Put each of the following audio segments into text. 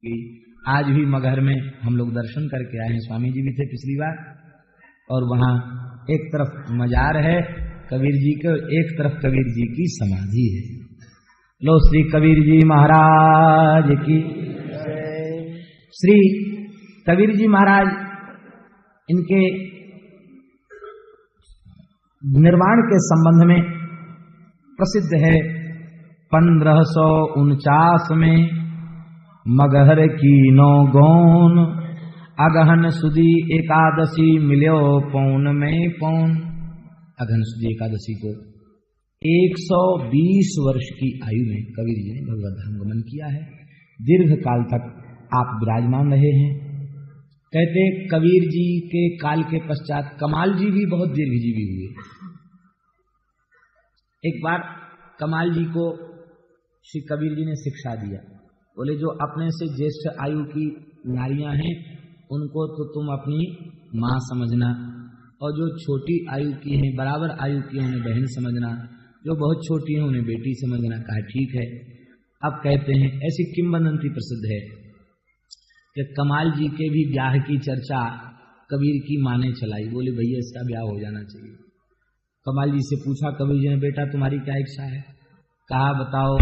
आज भी मगहर में हम लोग दर्शन करके आए हैं। स्वामी जी भी थे पिछली बार, और वहाँ एक तरफ मजार है कबीर जी के, एक तरफ कबीर जी की समाधि है। लो श्री कबीर जी महाराज की। श्री कबीर जी महाराज इनके निर्वाण के संबंध में प्रसिद्ध है। 1549 में मगहर की नो गौन, अगहन सुदी एकादशी मिल्यो पौन में पौन। अगहन सुदी एकादशी को 120 वर्ष की आयु में कबीर जी ने भगवत धाम गमन किया है। दीर्घ काल तक आप विराजमान रहे हैं। कहते कबीर जी के काल के पश्चात कमाल जी भी बहुत दीर्घजीवी हुए। एक बार कमाल जी को श्री कबीर जी ने शिक्षा दिया, बोले जो अपने से ज्येष्ठ आयु की नारियां हैं उनको तो तुम अपनी माँ समझना, और जो छोटी आयु की हैं, बराबर आयु की उन्हें बहन समझना, जो बहुत छोटी हैं उन्हें बेटी समझना। कहा ठीक है। अब कहते हैं ऐसी किंवदंती प्रसिद्ध है कि कमाल जी के भी ब्याह की चर्चा कबीर की माँ ने चलाई। बोले भैया इसका ब्याह हो जाना चाहिए। कमाल जी से पूछा कबीर जी ने, बेटा तुम्हारी क्या इच्छा है? कहा बताओ।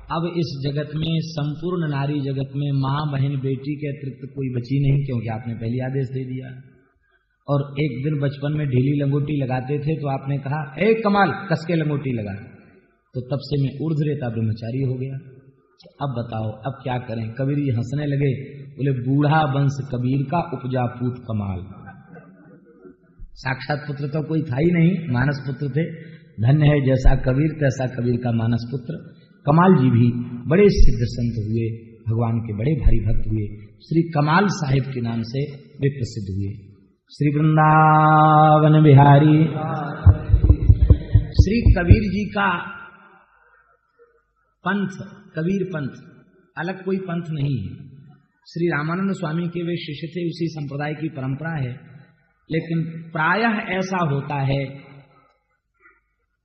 अब इस जगत में, संपूर्ण नारी जगत में माँ बहन बेटी के अतिरिक्त कोई बची नहीं, क्योंकि आपने पहले आदेश दे दिया। और एक दिन बचपन में ढीली लंगोटी लगाते थे तो आपने कहा ए कमाल कस के लंगोटी लगा, तो तब से मैं ऊर्ध्वरेता ब्रह्मचारी हो गया। अब बताओ अब क्या करें? कबीर जी हंसने लगे, बोले बूढ़ा वंश कबीर का उपजा पूत कमाल। साक्षात पुत्र तो कोई था ही नहीं, मानस पुत्र थे। धन्य है जैसा कबीर तैसा कबीर का मानस पुत्र। कमाल जी भी बड़े सिद्ध संत हुए, भगवान के बड़े भारी भक्त हुए। श्री कमाल साहिब के नाम से वे प्रसिद्ध हुए। श्री वृंदावन बिहारी। श्री कबीर जी का पंथ कबीर पंथ, अलग कोई पंथ नहीं है। श्री रामानंद स्वामी के वे शिष्य थे, उसी संप्रदाय की परंपरा है। लेकिन प्रायः ऐसा होता है,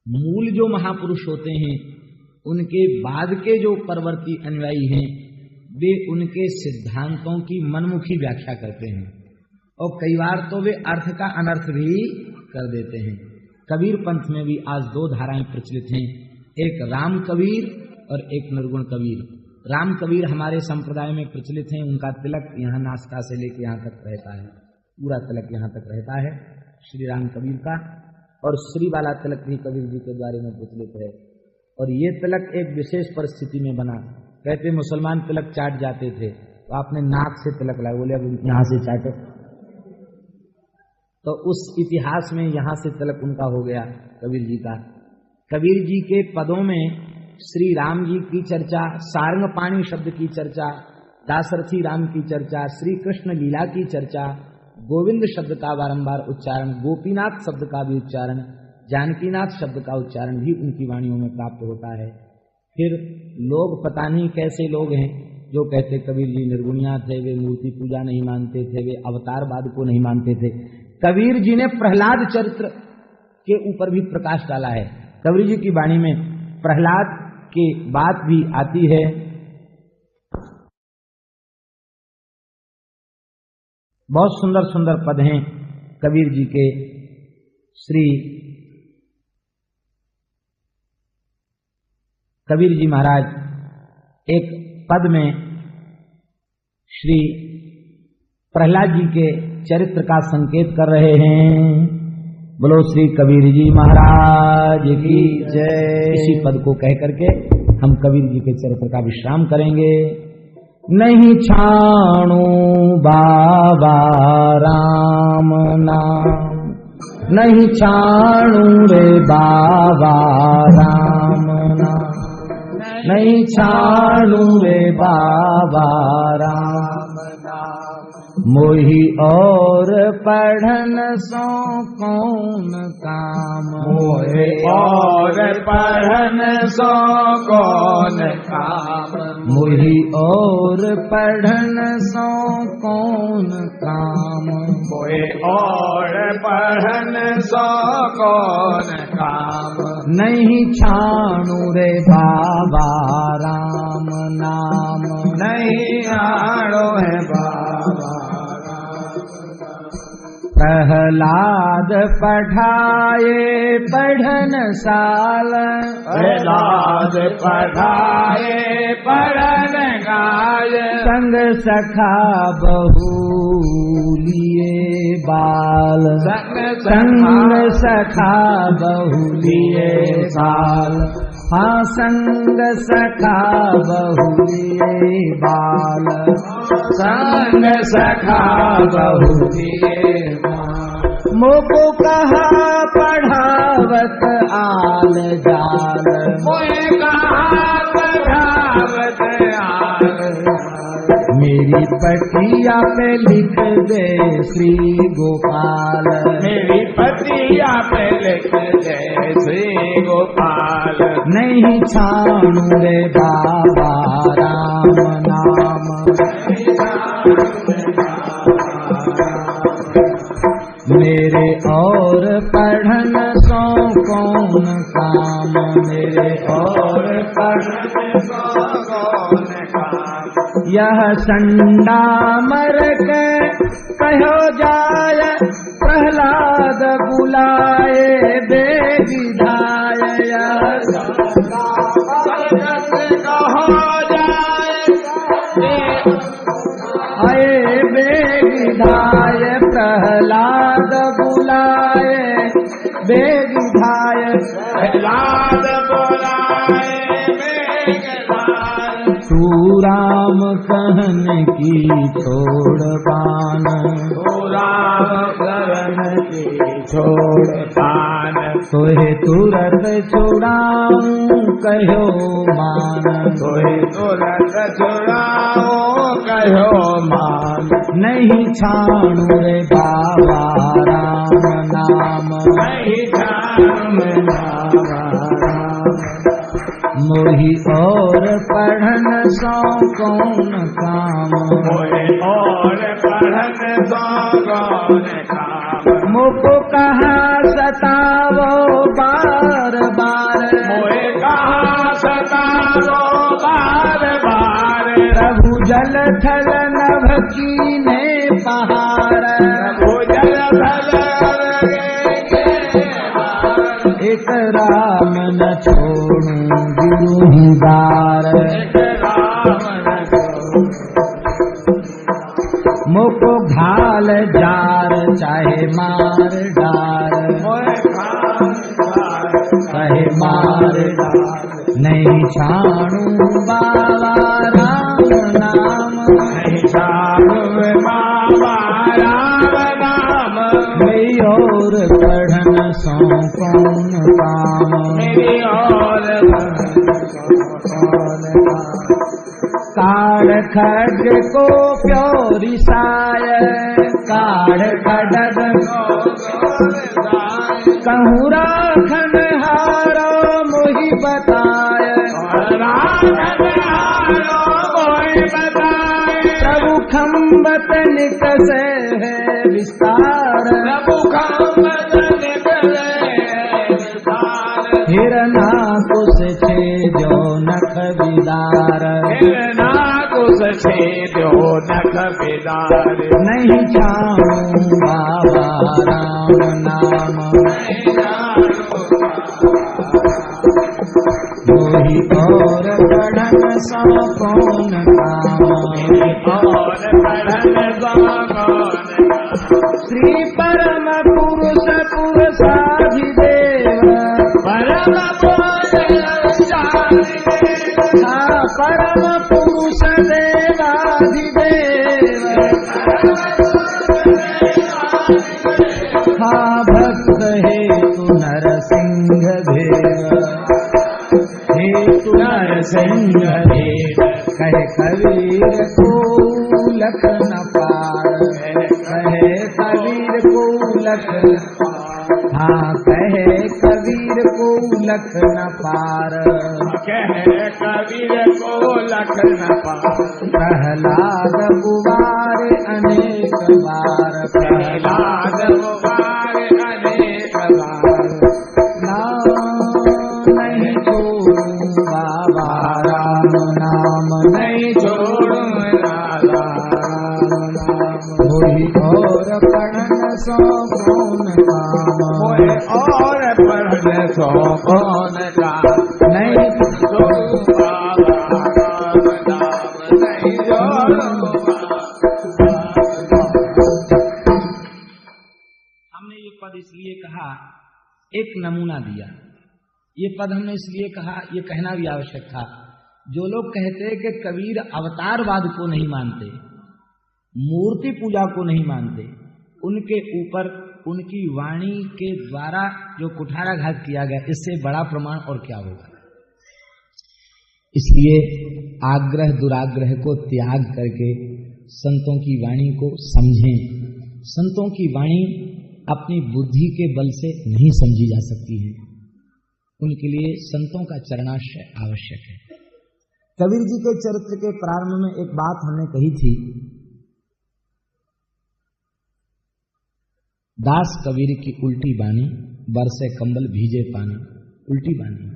मूल जो महापुरुष होते हैं उनके बाद के जो परवर्ती अनुयायी हैं वे उनके सिद्धांतों की मनमुखी व्याख्या करते हैं, और कई बार तो वे अर्थ का अनर्थ भी कर देते हैं। कबीर पंथ में भी आज दो धाराएं प्रचलित हैं, एक राम कबीर और एक निर्गुण कबीर। राम कबीर हमारे संप्रदाय में प्रचलित हैं, उनका तिलक यहाँ नासिका से लेकर यहाँ तक रहता है, पूरा तिलक यहाँ तक रहता है श्री राम कबीर का। और श्री वाला तिलक भी कबीर जी के द्वारे में प्रचलित है। और ये तिलक एक विशेष परिस्थिति में बना। कहते मुसलमान तिलक चाट जाते थे तो आपने नाक से तिलक लाया, बोले अब यहाँ से चाटो, तो उस इतिहास में यहाँ से तिलक उनका हो गया कबीर जी का। कबीर जी के पदों में श्री राम जी की चर्चा, सारंगपाणी शब्द की चर्चा, दाशरथी राम की चर्चा, श्री कृष्ण लीला की चर्चा, गोविंद शब्द का बारंबार उच्चारण, गोपीनाथ शब्द का भी उच्चारण, जानकीनाथ शब्द का उच्चारण भी उनकी वाणियों में प्राप्त होता है। फिर लोग पता नहीं कैसे लोग हैं जो कहते कबीर जी निर्गुणिया थे, वे मूर्ति पूजा नहीं मानते थे, वे अवतारवाद को नहीं मानते थे। कबीर जी ने प्रहलाद चरित्र के ऊपर भी प्रकाश डाला है। कबीर जी की वाणी में प्रहलाद की बात भी आती है। बहुत सुंदर सुंदर पद हैं कबीर जी के। श्री कबीर जी महाराज एक पद में श्री प्रहलाद जी के चरित्र का संकेत कर रहे हैं। बोलो श्री कबीर जी महाराज की जय। इसी पद को कह करके हम कबीर जी के चरित्र का विश्राम करेंगे। नहीं छाणू बाबा राम नाम, नहीं छाणू रे बाबा राम नाम, नहीं छाणू रे बाबा राम नाम। मोही और पढ़न सो कौन काम, मोहे और पढ़न सो कौन काम, मोही और पढ़न सो कौन काम, मोहे और पढ़न सो कौन काम। नहीं छाणू रे बाबा राम नाम, नहीं प्रहलाद पढ़ाए पढ़न साल, प्रहलाद पढ़ाए पढ़न गाय, संग सखा बहु लिए बाल, संग सखा बहु लिए बाल, हाँ संग सखा बहु लिए बाल, संग सखा बहु लिए बाल। मोको कहा पढ़ावत आल जाल, मोए कहा पढ़ावत आल जाल, मेरी पटिया पे लिख दे श्री गोपाल, मेरी पतिया पे लिख दे श्री गोपाल। नहीं छाणू रे बाबा राम नाम, मेरे और पढ़न सो कौन काम, मेरे और पढ़न सो कौन काम। यह संडा मर के कहो जाय, प्रहलाद बुलाए बेविधाय, आए बेविधाय, प्रहलाद बुलाए बेविधाय, प्रहलाद बुलाए बेविधाय। तू राम कहन की छोड़ पान, तू राम कहन की छोड़ पान, तोहे तुरत छुड़ाऊं कहो मान, तोहे तुरत छुड़ाऊं कहो मान। नहीं छाणू रे बाबा राम नाम, नहीं छाणू बाबा राम, मोही और पढ़न सो कौन काम, मोहे और पढ़न सो कौन काम। मुको कहा सतावो बार बार, मोहे कहा सतावो बार बार, प्रभु जल थल नभ कीने पहाड़, प्रभु जल थल एक राम न छोड़ू गुरु ही बार, मुको घाल जार चाहे मार डार, चाहे मार डार, नहीं छाणू बाबा राम नाम, नहीं छाणू बाबा राम नाम। मेरी और पढ़न सो कौन काम, मेरी और काढ़ खड्ग को प्योरी साय, काढ़ खड्ग कहूँ राखन हारो मोहि बताय, प्रभु खम्बत निकसे है विस्तार, हिरना कुश छे जो नख बिदार, नहीं छाणू बाबा राम नाम, मोही और पढ़न सो कौन काम, श्री परम पुरुष पुरुषाधिदेव, परम परम पुरुष देवाधिदेव, हाँ भक्त हेतु नरसिंह देव, हेतु नरसिंह देव, कहे कबीर को लख न पार, कहे कबीर को लख, हाँ कहे कबीर को लख न पार, कहे कबीर को लख न पार। प्रहलाद बुवार अनेक बार, प्रहलाद बुवार अनेक बार, नहीं छोड़ू बाबा राम नाम, नहीं छोड़ू बाबा राम नाम। होई और पढ़न सो काम मोए और पढ़ने सो कौन का नहीं सो बाबा राम नाम नहीं जोड़ो हमने ये पद इसलिए कहा, एक नमूना दिया। ये पद हमने इसलिए कहा, ये कहना भी आवश्यक था। जो लोग कहते हैं कि कबीर अवतारवाद को नहीं मानते, मूर्ति पूजा को नहीं मानते, उनके ऊपर उनकी वाणी के द्वारा जो कुठाराघात किया गया, इससे बड़ा प्रमाण और क्या होगा। इसलिए आग्रह दुराग्रह को त्याग करके संतों की वाणी को समझें। संतों की वाणी अपनी बुद्धि के बल से नहीं समझी जा सकती है, उनके लिए संतों का चरणाश्रय आवश्यक है। कबीर जी के चरित्र के प्रारंभ में एक बात हमने कही थी, दास कबीर की उल्टी बानी, बरसे कंबल भीजे पानी। उल्टी बानी,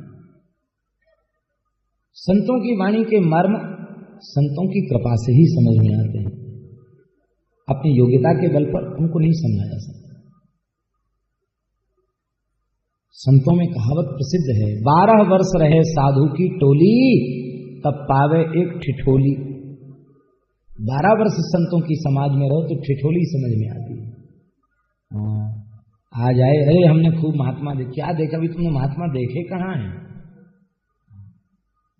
संतों की वाणी के मर्म संतों की कृपा से ही समझ में आते हैं, अपनी योग्यता के बल पर उनको नहीं समझा जा सकता। संतों में कहावत प्रसिद्ध है, 12 वर्ष रहे साधु की टोली, तब पावे एक ठिठोली। 12 वर्ष संतों की समाज में रहो तो ठिठोली समझ में आती है। आ जाए, अरे हमने खूब महात्मा देखे, क्या देखा भी तुमने, महात्मा देखे कहाँ हैं।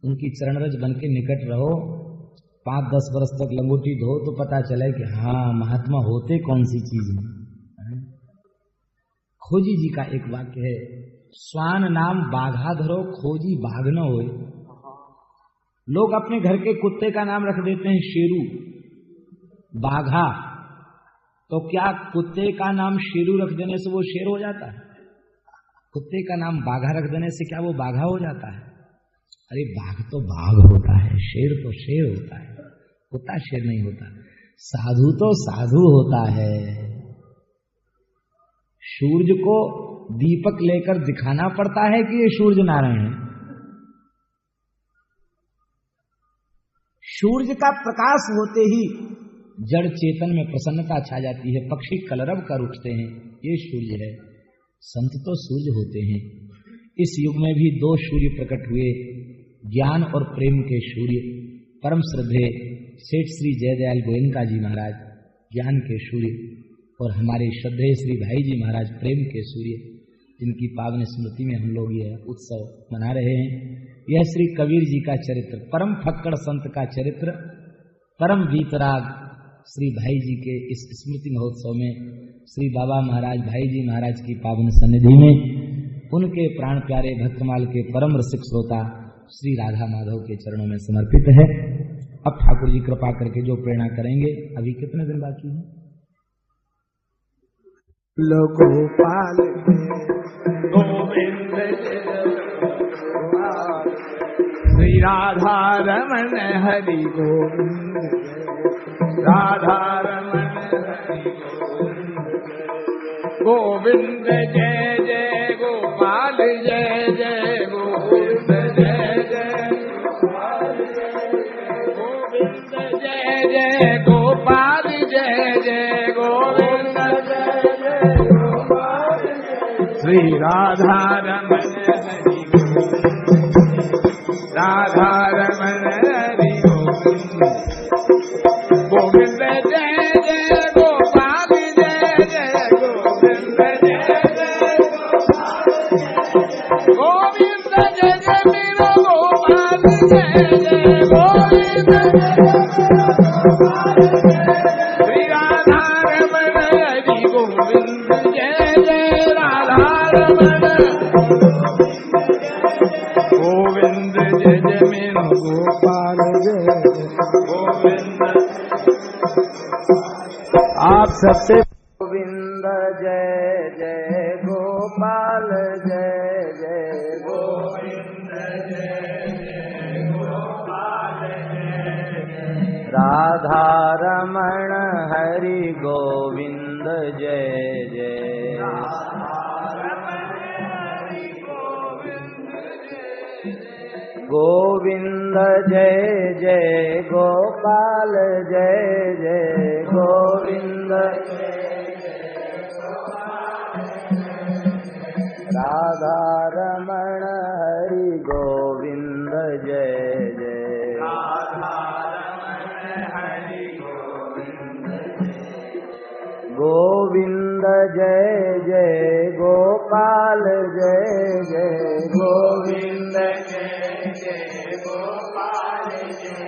उनकी चरणरज बन के निकट रहो, 5-10 वर्ष तक लंगोटी धो तो पता चले कि हाँ महात्मा होते कौन सी चीज है। खोजी जी का एक वाक्य है, स्वान नाम बाघा धरो खोजी बाघ न होए। लोग अपने घर के कुत्ते का नाम रख देते हैं शेरू, बाघा, तो क्या कुत्ते का नाम शेरू रख देने से वो शेर हो जाता है? कुत्ते का नाम बाघा रख देने से क्या वो बाघा हो जाता है? अरे बाघ तो बाघ होता है, शेर तो शेर होता है, कुत्ता शेर नहीं होता। साधु तो साधु होता है। सूरज को दीपक लेकर दिखाना पड़ता है कि ये सूर्य नारायण है। सूर्य का प्रकाश होते ही जड़ चेतन में प्रसन्नता छा जाती है, पक्षी कलरव कर उठते हैं, ये सूर्य है। संत तो सूर्य होते हैं। इस युग में भी 2 सूर्य प्रकट हुए, ज्ञान और प्रेम के सूर्य। परम श्रद्धेय सेठ श्री जयदयाल गोयनका जी महाराज ज्ञान के सूर्य, और हमारे श्रद्धेय श्री भाई जी महाराज प्रेम के सूर्य, जिनकी पावन स्मृति में हम लोग यह उत्सव मना रहे हैं। यह श्री कबीर जी का चरित्र, परम फक्कड़ संत का चरित्र, परम वीतराग श्री भाई जी के इस स्मृति महोत्सव में श्री बाबा महाराज भाई जी महाराज की पावन सन्निधि में उनके प्राण प्यारे भक्तमाल के परम रसिक श्रोता श्री राधा माधव के चरणों में समर्पित है। अब ठाकुर जी कृपा करके जो प्रेरणा करेंगे। अभी कितने दिन बाकी हैं? गोपाल गोविंद श्री राधा रमण हरि गोविंद, राधा रमण हरि गोविंद, जय जय गोपाल, जय जय गोविंद, जय जय गोविंद, जय जय गोपाल, जय जय गोविंद, श्री राधा रमण हरि गोविंद, राधा रमण हरि गोविंद, गोविंद जय जय गोपाल, जय जय गोविंद, जय जय गोविंद, जय जय मेरा गोपाल, जय जय गोविंद, श्री राधा रमण हरि गोविंद, जय जय राधा रमण गोविंद, जय जय मेरा गोपाल, जय गोविंद। आप सबसे गोविंद जय जय गोपाल, जय जय गोविंद, जय जय गोपाल, जय जय राधा रमण हरि गोविंद, जय जय गोविंद, जय जय गोपाल, जय जय गोविंद, राधा रमण हरि गोविंद जय जय गोविंद जय जय गोपाल जय जय गोविंद जय जय गोपाल जय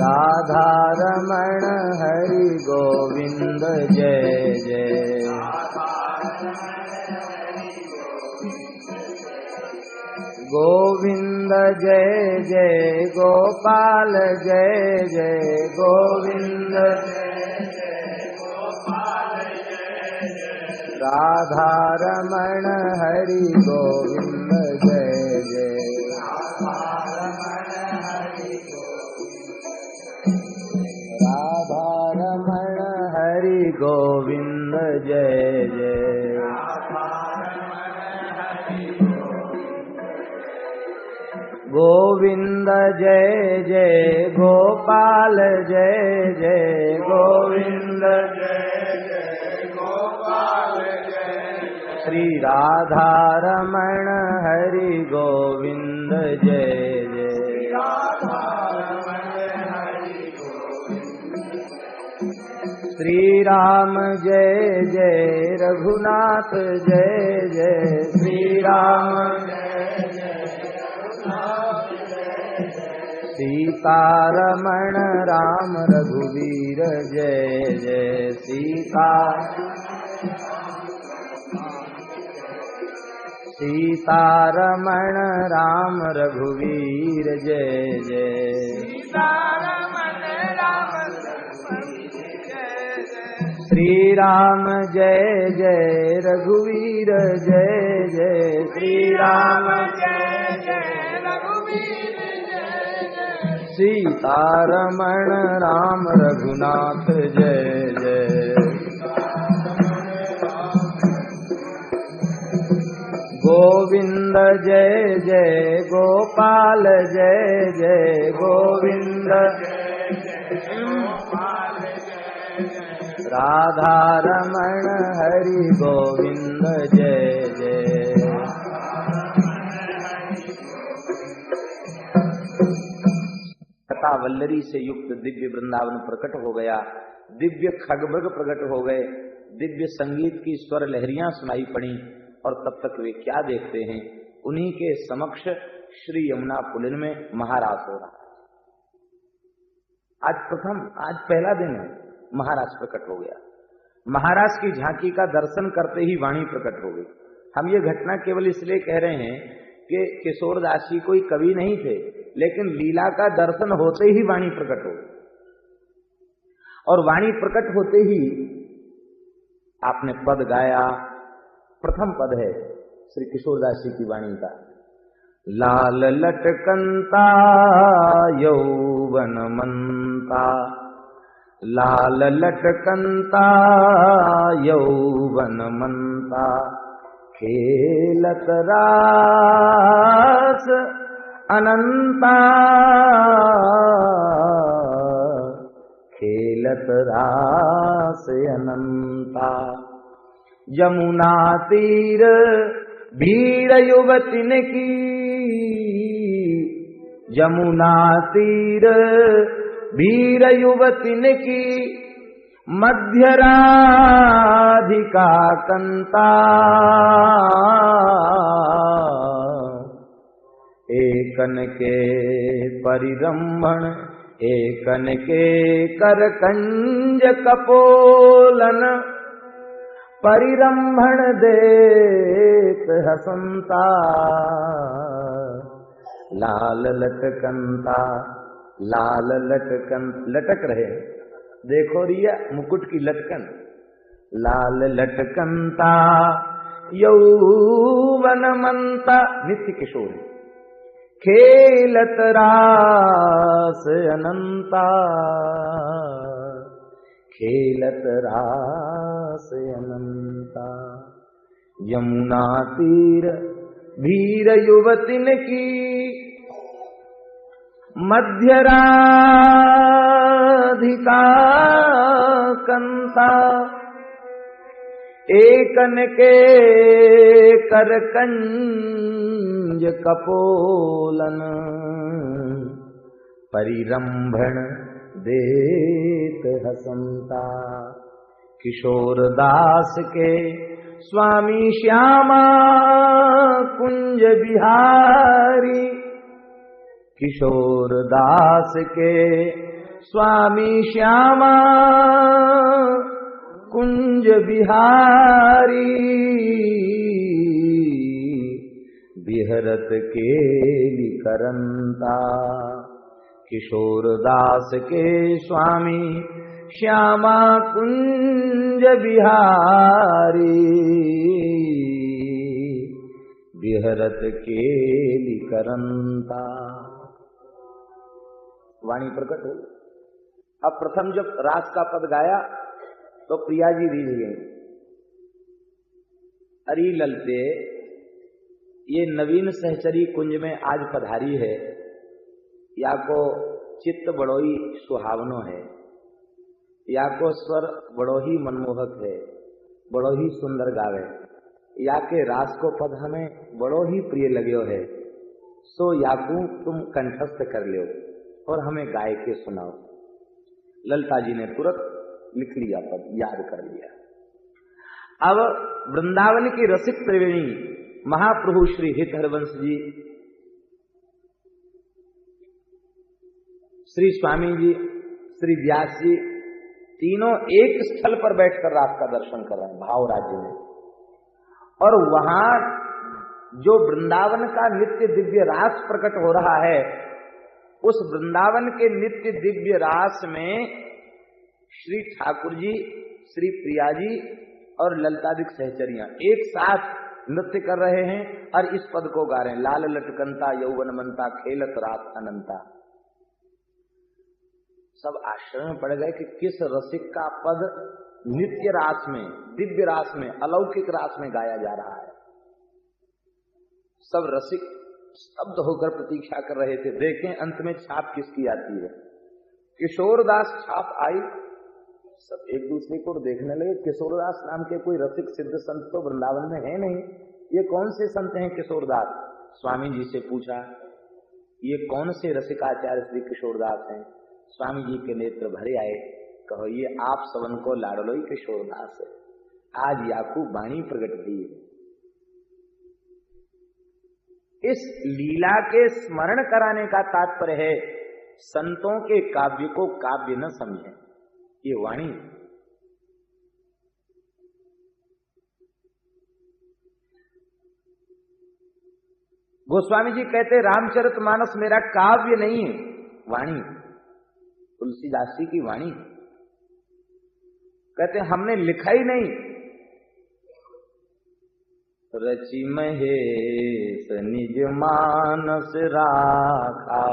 राधा रमण हरि गोविंद जय जय गोविंद जय जय गोपाल जय जय गोविंद राधा रमण हरि गोविंद जय जय राधा रमण हरि गोविंद जय जय गोविंद जय जय गोपाल जय जय गोविंद श्री राधा रमण हरि गोविंद जय जय श्री राम जय जय रघुनाथ जय जय श्री राम सीता रमण राम रघुवीर जय जय सीता रमण राम रघुवीर जय जय श्री राम जय जय रघुवीर जय जय श्री राम जय जय रघुवीर सीता रमण राम रघुनाथ जय जय गोविंद जय जय गोपाल जय जय गोविंद राधा रमण हरि गोविंद जय जय कथा वल्लरी से युक्त दिव्य वृंदावन प्रकट हो गया, दिव्य खगमृग प्रकट हो गए, दिव्य संगीत की स्वर लहरियां सुनाई पड़ी और तब तक वे क्या देखते हैं, उन्हीं के समक्ष श्री यमुना पुलिन में महारास हो रहा। आज पहला दिन है, महाराज प्रकट हो गया। महाराज की झांकी का दर्शन करते ही वाणी प्रकट हो गई। हम ये घटना केवल इसलिए कह रहे हैं कि किशोरदास जी कोई कवि नहीं थे, लेकिन लीला का दर्शन होते ही वाणी प्रकट हो गई और वाणी प्रकट होते ही आपने पद गाया। प्रथम पद है श्री किशोरदास जी की वाणी का, लाल लटकंता यौवन मंता, लाल लटकंता यौवन मंता, खेलत रास अनंता, खेलत रास अनंता, यमुना तीर भीड़ युवतिन की, यमुना तीर भीड़ युवतिन की, मध्य राधिका कंता, एकन के परिरंभण, एकन के करकंज कपोलन, परिरंभण देत हसंता, लाल लटकंता, लाल लटकन, लटक रहे, देखो रिया मुकुट की लटकन, लाल लटकंता यौवन मंता, नित्य किशोर, खेलत रास अनंता, खेलत रास अनंता, यमुना तीर भीर युवतिन की, मध्य राधिका कंता, एकन के करकंज कपोलन परिरंभण देत हसंता। किशोर दास के स्वामी श्यामा कुंज बिहारी, किशोर दास के स्वामी श्यामा कुंज बिहारी, बिहरत केली करंता। किशोर दास के स्वामी श्यामा कुंज बिहारी, बिहरत केली करंता। वाणी प्रकट हो। अब प्रथम जब रास का पद गाया तो प्रिया जी रीझ गई। अरे ललते, ये नवीन सहचरी कुंज में आज पधारी है, या को चित्त बड़ो ही सुहावनो है, या को स्वर बड़ो ही मनमोहक है, बड़ो ही सुंदर गावे, या के रास को पद हमें बड़ो ही प्रिय लग्यो है, सो याकू तुम कंठस्थ कर लो और हमें गाय के सुनाओ। ललता जी ने तुरंत लिख लिया, पद याद कर लिया। अब वृंदावन की रसिक त्रिवेणी महाप्रभु श्री हित हरवंश जी, श्री स्वामी जी, श्री व्यास जी, तीनों एक स्थल पर बैठकर रास का दर्शन कर रहे हैं भाव राज्य में। और वहां जो वृंदावन का नित्य दिव्य रास प्रकट हो रहा है, उस वृंदावन के नित्य दिव्य रास में श्री ठाकुर जी, श्री प्रिया जी और ललतादिक सहचरियां एक साथ नृत्य कर रहे हैं और इस पद को गा रहे हैं। लाल लटकंता यौवन मनता खेलत रात अनंता। सब आश्चर्य में पड़ गए कि किस रसिक का पद नित्य रास में, दिव्य रास में, अलौकिक रास में गाया जा रहा है। सब रसिक स्तब्ध होकर प्रतीक्षा कर रहे थे, देखें अंत में छाप किसकी आती है। किशोरदास छाप आई, सब एक दूसरे को देखने लगे। किशोरदास नाम के कोई रसिक सिद्ध संत तो वृंदावन में है नहीं, ये कौन से संत हैं किशोरदास? स्वामी जी से पूछा, ये कौन से रसिकाचार्य श्री किशोरदास हैं? स्वामी जी के नेत्र भरे आए, कहो ये आप सबन को लाडलोई किशोरदास है, आज याकू वाणी प्रकट हुई है। इस लीला के स्मरण कराने का तात्पर्य है संतों के काव्य को काव्य न समझें, ये वाणी। गोस्वामी जी कहते रामचरितमानस मेरा काव्य नहीं है, वाणी। तुलसीदास जी की वाणी। कहते हमने लिखा ही नहीं। रचि महेश निज मानस राखा,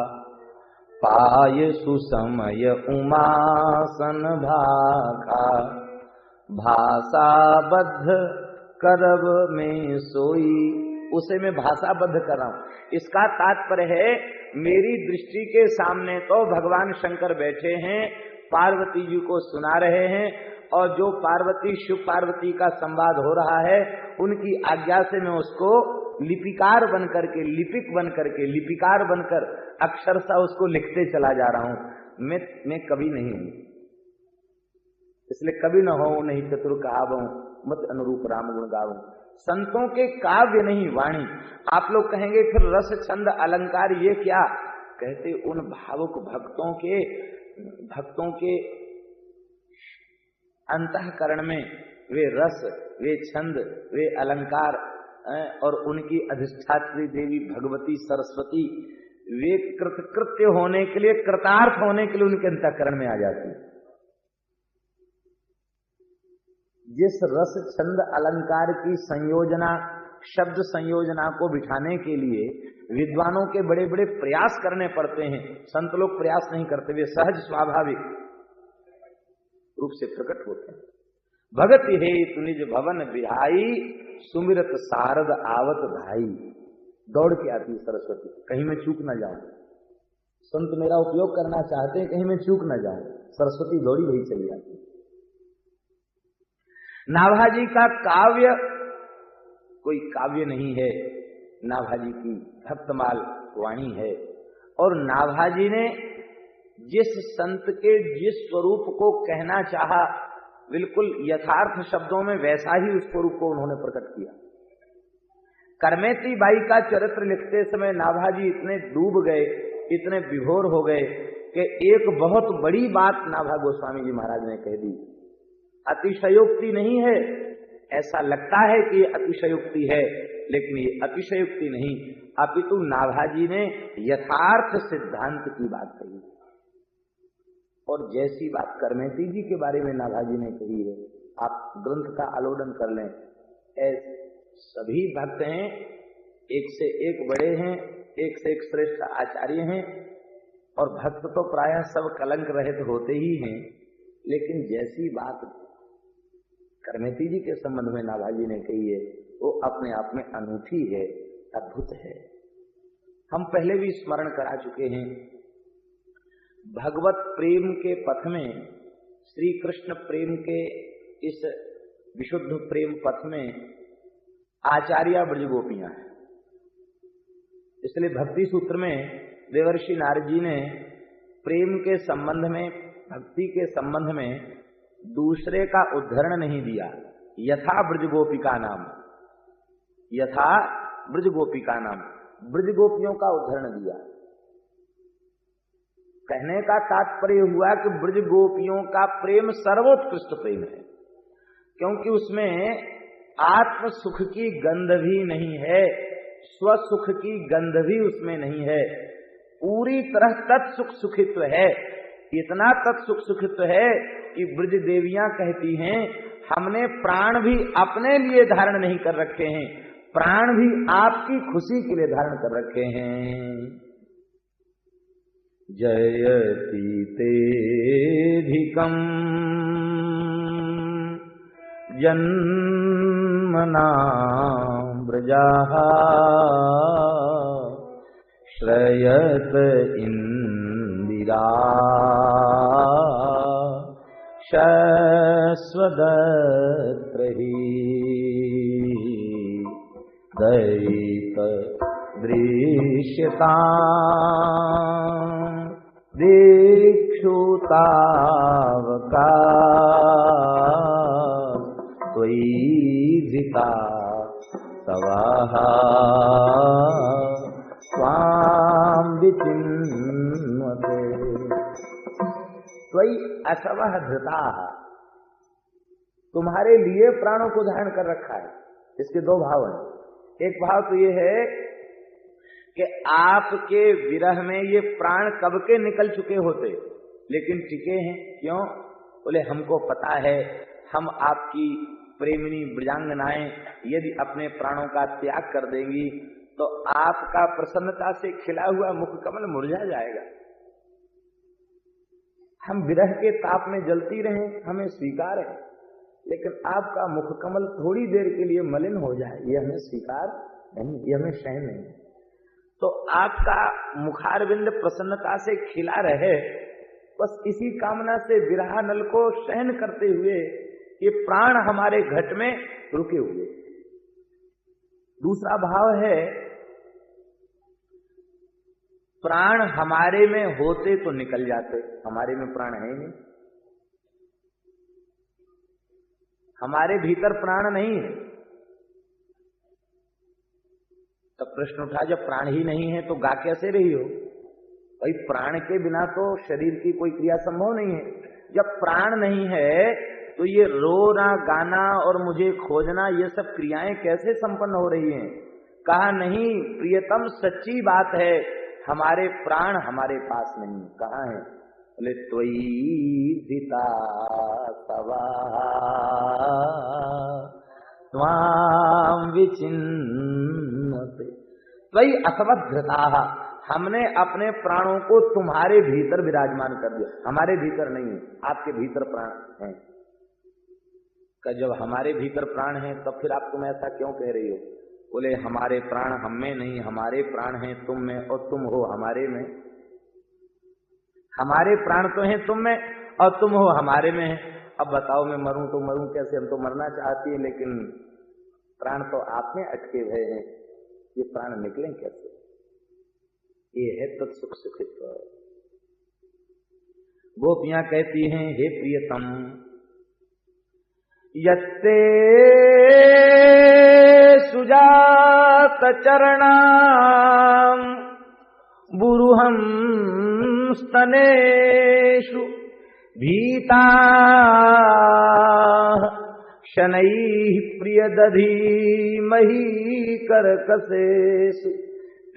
पाय सुसमय उमासन भाखा, भाषा बद्ध करब में सोई, उसे मैं भाषाबद्ध कर रहा हूं। इसका तात्पर्य है मेरी दृष्टि के सामने तो भगवान शंकर बैठे हैं, पार्वती जी को सुना रहे हैं, और जो पार्वती शिव पार्वती का संवाद हो रहा है उनकी आज्ञा से मैं उसको लिपिकार बनकर के, लिपिक बनकर के, लिपिकार बनकर अक्षरशः उसको लिखते चला जा रहा हूं। मैं कवि नहीं हूं, इसलिए कवि न हो नहीं चतुर कहावूं, मत अनुरूप राम गुण गाऊं। संतों के काव्य नहीं वाणी। आप लोग कहेंगे फिर रस छंद अलंकार ये क्या? कहते उन भावुक भक्तों के अंतःकरण में वे रस, वे छंद, वे अलंकार और उनकी अधिष्ठात्री देवी भगवती सरस्वती वे कृतकृत्य होने के लिए, कृतार्थ होने के लिए उनके अंतःकरण में आ जाती। जिस रस छंद अलंकार की संयोजना, शब्द संयोजना को बिठाने के लिए विद्वानों के बड़े बड़े प्रयास करने पड़ते हैं, संत लोग प्रयास नहीं करते, वे सहज स्वाभाविक रूप से प्रकट होते हैं। भगत हे तु निज भवन बिहाई, सुमिरत सारद आवत भाई। दौड़ के आती है सरस्वती, कहीं मैं चूक न जाऊं। संत मेरा उपयोग करना चाहते हैं, कहीं मैं चूक न जाऊं। सरस्वती दौड़ी वही चली आती। नाभाजी का काव्य कोई काव्य नहीं है, नाभाजी की भक्तमाल वाणी है। और नाभाजी ने जिस संत के जिस स्वरूप को कहना चाहा, बिल्कुल यथार्थ शब्दों में वैसा ही उस स्वरूप को उन्होंने प्रकट किया। करमेती बाई का चरित्र लिखते समय नाभाजी इतने डूब गए, इतने विभोर हो गए कि एक बहुत बड़ी बात नाभा गोस्वामी जी महाराज ने कह दी। अतिशयोक्ति नहीं है, ऐसा लगता है कि अतिशयोक्ति है, लेकिन ये अतिशयोक्ति नहीं, अपितु नाभाजी ने यथार्थ सिद्धांत की बात कही। और जैसी बात करमेती जी के बारे में नाभाजी ने कही है, आप ग्रंथ का आलोडन कर लें, सभी भक्त हैं, एक से एक बड़े हैं, एक से एक श्रेष्ठ आचार्य हैं, और भक्त तो प्रायः सब कलंक रहित होते ही हैं, लेकिन जैसी बात करमेती जी के संबंध में नाभाजी ने कही है वो अपने आप में अनूठी है, अद्भुत है। हम पहले भी स्मरण करा चुके हैं, भगवत प्रेम के पथ में, श्री कृष्ण प्रेम के इस विशुद्ध प्रेम पथ में आचार्य ब्रजगोपियां हैं। इसलिए भक्ति सूत्र में देवर्षि नारद जी ने प्रेम के संबंध में, भक्ति के संबंध में दूसरे का उद्धरण नहीं दिया। यथा ब्रजगोपिका नाम, यथा ब्रजगोपिका नाम, ब्रजगोपियों का उद्धरण दिया। कहने का तात्पर्य हुआ कि ब्रजगोपियों का प्रेम सर्वोत्कृष्ट प्रेम है, क्योंकि उसमें आत्म सुख की गंध भी नहीं है, स्वसुख की गंध भी उसमें नहीं है, पूरी तरह तत्सुख सुखित्व है। इतना तत्सुख सुखित्व है कि ब्रज देवियां कहती हैं, हमने प्राण भी अपने लिए धारण नहीं कर रखे हैं, प्राण भी आपकी खुशी के लिए धारण कर रखे हैं। जयति तेधिकं जन्मना ब्रजाः श्रयत इंदिरा शश्वदत्र दैत दृश्यता दीक्षुतावका त्वयिजिता सवाहा स्वाम विचिन्वते त्वयि असवः धृता, तुम्हारे लिए प्राणों को धारण कर रखा है। इसके दो भाव हैं। एक भाव तो ये है कि आपके विरह में ये प्राण कब के निकल चुके होते, लेकिन टिके हैं। क्यों? बोले हमको पता है, हम आपकी प्रेमिनी ब्रजांगनाएं यदि अपने प्राणों का त्याग कर देंगी तो आपका प्रसन्नता से खिला हुआ मुख कमल मुरझा जाएगा। हम विरह के ताप में जलती रहें, हमें स्वीकार है, लेकिन आपका मुख कमल थोड़ी देर के लिए मलिन हो जाए, ये हमें स्वीकार नहीं, ये हमें सहन नहीं। तो आपका मुखारविंद प्रसन्नता से खिला रहे, बस इसी कामना से विरह नल को सहन करते हुए ये प्राण हमारे घट में रुके हुए। दूसरा भाव है, प्राण हमारे में होते तो निकल जाते, हमारे में प्राण है नहीं, हमारे भीतर प्राण नहीं है। तो प्रश्न उठा, जब प्राण ही नहीं है तो गा कैसे रही हो? भाई प्राण के बिना तो शरीर की कोई क्रिया संभव नहीं है। जब प्राण नहीं है तो ये रोना गाना और मुझे खोजना, ये सब क्रियाएं कैसे संपन्न हो रही हैं? कहा नहीं प्रियतम, सच्ची बात है, हमारे प्राण हमारे पास नहीं। कहाँ है? बोले त्वयि धिता सवाहा त्वां विचिन्वते त्वयि असवद्धृताः, हमने अपने प्राणों को तुम्हारे भीतर विराजमान कर दिया। हमारे भीतर नहीं है, आपके भीतर प्राण हैं। कि जब हमारे भीतर प्राण हैं तब फिर आप तुम ऐसा क्यों कह रही हो? बोले हमारे प्राण हम में नहीं, हमारे प्राण हैं तुम में और तुम हो हमारे में। हमारे प्राण तो हैं तुम में और तुम हो हमारे में, अब बताओ मैं मरूं तो मरूं कैसे, हम तो मरना चाहती है लेकिन प्राण तो आप में अटके हुए हैं, ये प्राण निकलें कैसे? ये है तत्सुख सुखित्व। गोपियां कहती हैं हे प्रियतम यत्ते सुजात चरणाम बुरुहं स्तनेषु भीता शनैः प्रियदधीमहि कर्कसेषु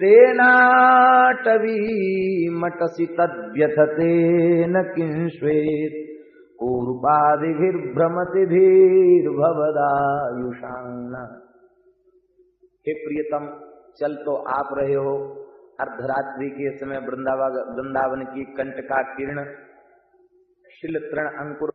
तेनाटवीमटसि तद्व्यथतेन किंश्वेत् पूर्वादिभिर्भ्रमतिभिर्भवदायुषान्। हे प्रियतम चल तो आप रहे हो, अर्धरात्रि के समय वृंदावन की कंटका किरण शिल तृण अंकुर